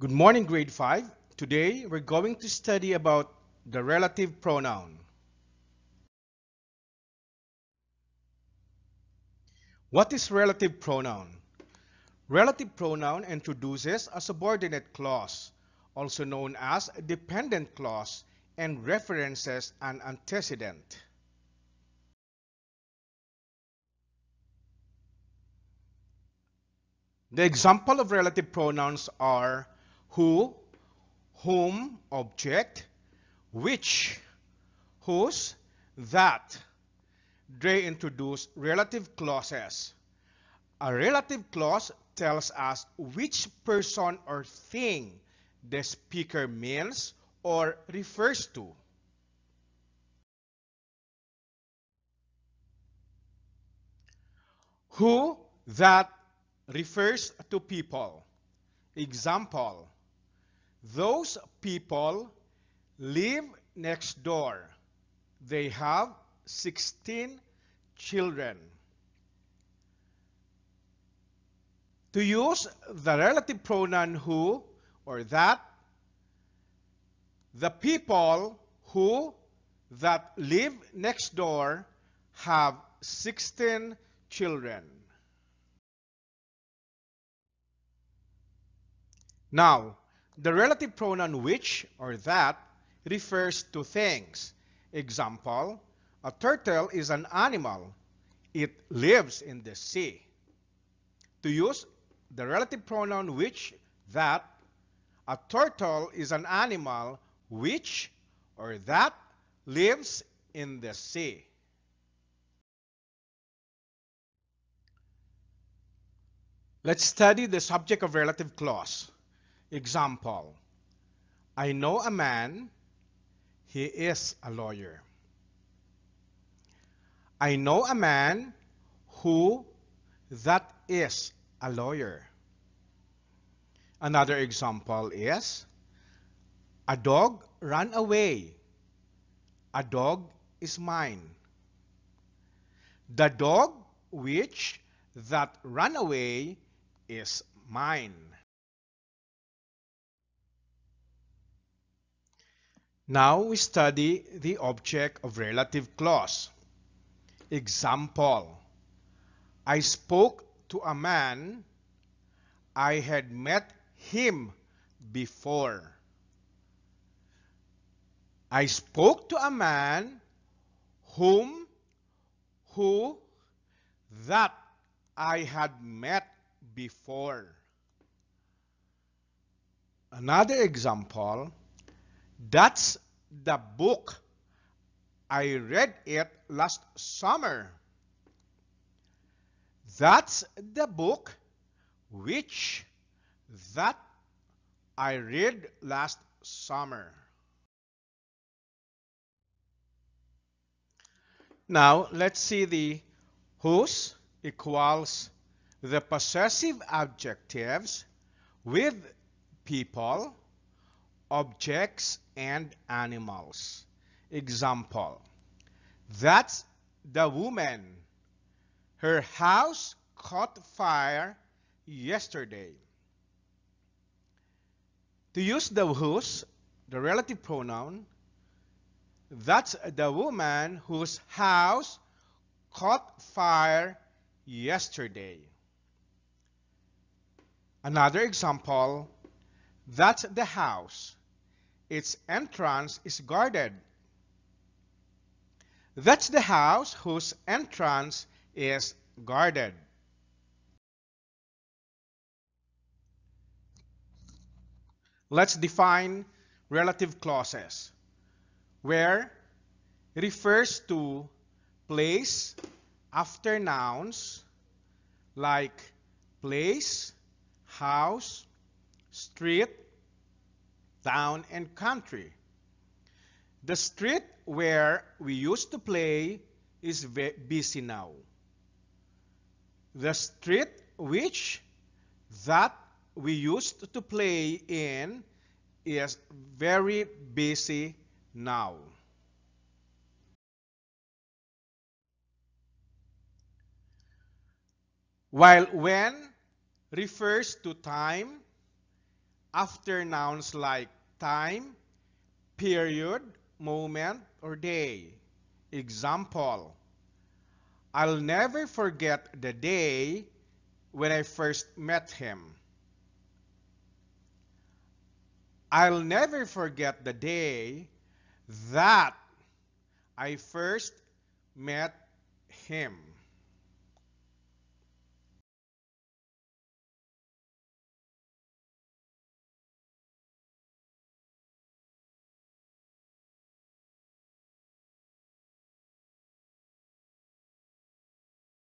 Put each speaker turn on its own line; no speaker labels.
Good morning, grade 5. Today, we're going to study about the relative pronoun. What is relative pronoun? Relative pronoun introduces a subordinate clause, also known as a dependent clause, and references an antecedent. The example of relative pronouns are who, whom, object, which, whose, that. They introduce relative clauses. A relative clause tells us which person or thing the speaker means or refers to. Who, that refers to people. Example, those people live next door. They have 16 children. To use the relative pronoun who or that, the people who that live next door have 16 children. Now, the relative pronoun which or that refers to things. Example, a turtle is an animal. It lives in the sea. To use the relative pronoun which, that, a turtle is an animal which or that lives in the sea. Let's study the subject of relative clause. Example, I know a man, he is a lawyer. I know a man who that is a lawyer. Another example is, a dog ran away. A dog is mine. The dog which that ran away is mine. Now we study the object of relative clause. Example, I spoke to a man. I had met him before. I spoke to a man who, that I had met before. Another example, that's the book. I read it last summer. That's the book which that I read last summer. Now, let's see the whose equals the possessive adjectives with people, objects, and animals. Example, that's the woman. Her house caught fire yesterday. To use the whose, the relative pronoun, that's the woman whose house caught fire yesterday. Another example, that's the house. Its entrance is guarded. That's the house whose entrance is guarded. Let's define relative clauses. Where refers to place after nouns like place, house, street, town, and country. The street where we used to play is busy now. The street which that we used to play in is very busy now. While when refers to time, after nouns like time, period, moment, or day. Example, I'll never forget the day when I first met him. I'll never forget the day that I first met him.